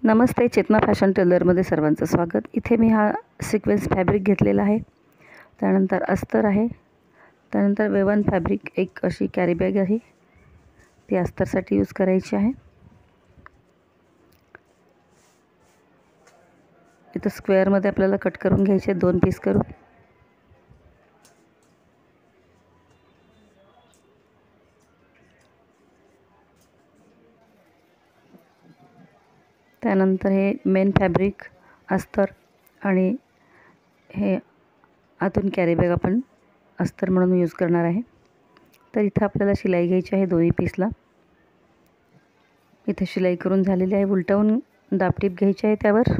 नमस्ते, चेतना fashion टेलरमध्ये सर्वांचं स्वागत। इथे मी हा सिक्वेन्स फॅब्रिक घेतलेला आहे, त्यानंतर अस्तर आहे, त्यानंतर वेवन फॅब्रिक एक अशी कॅरी बॅग आहे, ती अस्तरसाठी यूज करायची आहे। इथं स्क्वेअरमध्ये आपल्याला कट करून घ्यायचे, 2 पीस करून। त्यानंतर हे मेन फॅब्रिक अस्तर आणि हे आतून कॅरी बॅग आपण अस्तर म्हणून यूज करणार आहे। तर इथं आपल्याला शिलाई घ्यायची आहे दोन्ही पीसला। इथे शिलाई करून झालेली आहे, उलटवून दाबटीप घ्यायची आहे त्यावर।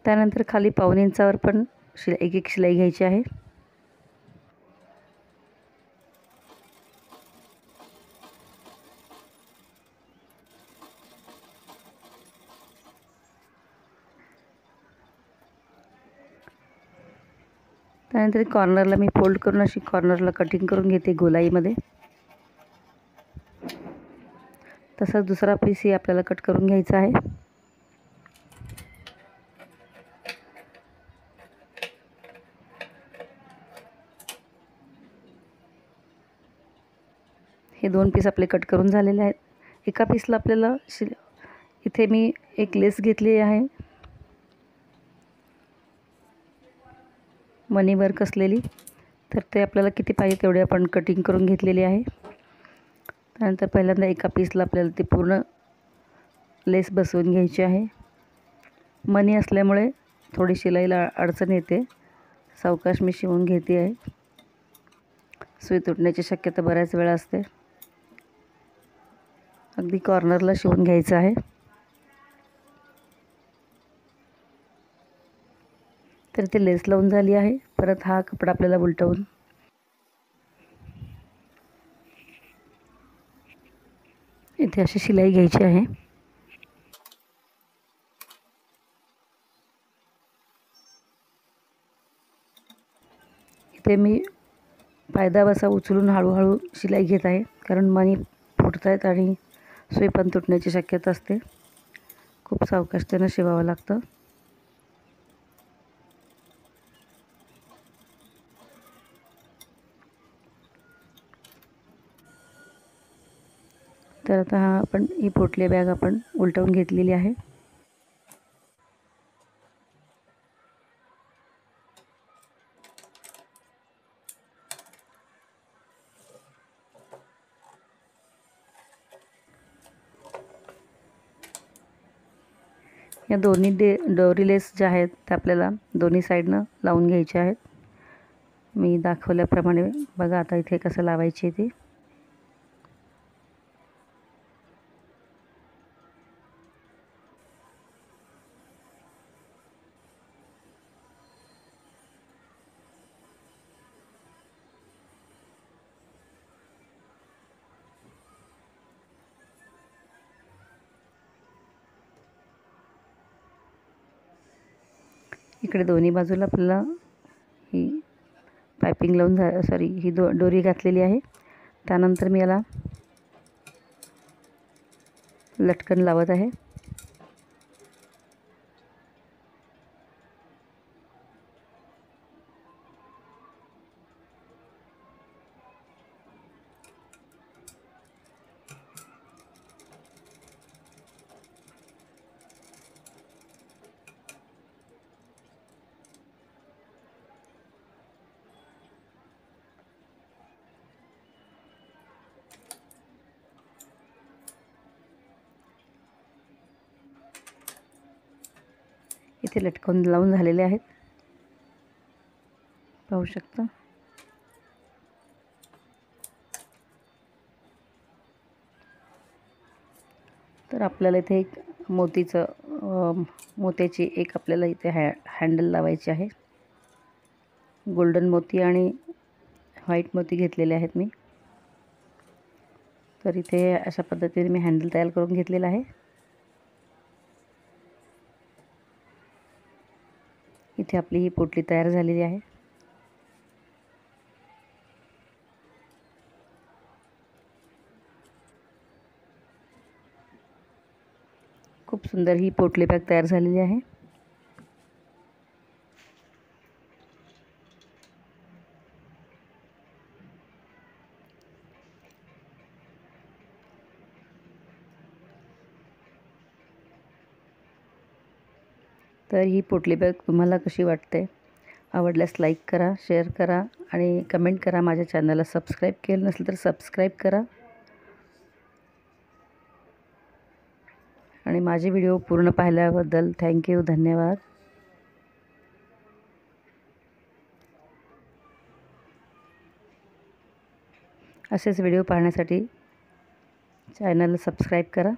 त्यानंतर खाली 1.5 इंचावर पण एक शिलाई घ्यायची आहे। त्यानंतर कॉर्नरला मी फोल्ड करून अशी कॉर्नरला कटिंग करून घेते गोलाईमध्ये। तसंच दुसरा पीसही आपल्याला कट करून घ्यायचा आहे। हे 2 पीस आपले कट करून झालेले आहेत। एका पीसला आपल्याला इथे मी एक लेस घेतली आहे, मनी वर्क असलेली। तर ते आपल्याला किती पाहिजे तेवढे आपण कटिंग करून घेतलेली आहे। त्यानंतर पहिल्यांदा एका पीसला आपल्याला ती पूर्ण लेस बसवून घ्यायची आहे। मनी असल्यामुळे थोडी शिलाईला अडचण येते, सावकाश मी शिवून घेते आहे। सुई तुटण्याची शक्यता बऱ्याच वेळा असते। अगदी कॉर्नरला शिवून घ्यायचं आहे। तर ते लेस लावून झाली आहे। परत हा कपडा आपल्याला उलटवून इथे अशी शिलाई घ्यायची आहे। इथे मी पायदा बसा उचलून हळूहळू शिलाई घेत आहे, कारण मणी फुटत आहेत आणि सुई पण तुटण्याची शक्यता असते। खूप सावकाशतेने शिवावं लागतं। तर आता ही पोटली बॅग आपण उलटवून घेतलेली आहे। या दोन्ही डोरी लेस ज्या आहेत त्या आपल्याला दोन्ही साईडनं लावून घ्यायच्या आहेत। मी दाखवल्याप्रमाणे बघा आता इथे कसं लावायची ती। इकडे दोन्ही बाजूला आपल्याला ही पाइपिंग लावून ही दोरी घातलेली आहे। त्यानंतर मी याला लटकन लावत आहे। इथे लटकन लावून झालेले आहेत, पाहू शकता। तर आपल्याला इथे एक मोत्याची एक आपल्याला इथे हँडल लावायची आहे। गोल्डन मोती आणि व्हाईट मोती घेतलेले आहेत मी। तर इथे अशा पद्धतीने मी हँडल तयार करून घेतलेला आहे। इथे आपली ही पोटली तयार झालेली आहे। खूप सुंदर ही पोटली बॅग तयार झालेली आहे. तर ही पोटली बॅग तुम्हाला कशी वाटते? आवडल्यास लाईक करा, शेअर करा आणि कमेंट करा. माझ्या चॅनलला सबस्क्राईब केलं नसेल तर सबस्क्राईब करा. आणि माझे व्हिडिओ पूर्ण पाहिल्याबद्दल थँक्यू, धन्यवाद. असेच व्हिडिओ पाहण्यासाठी चॅनलला सबस्क्राईब करा.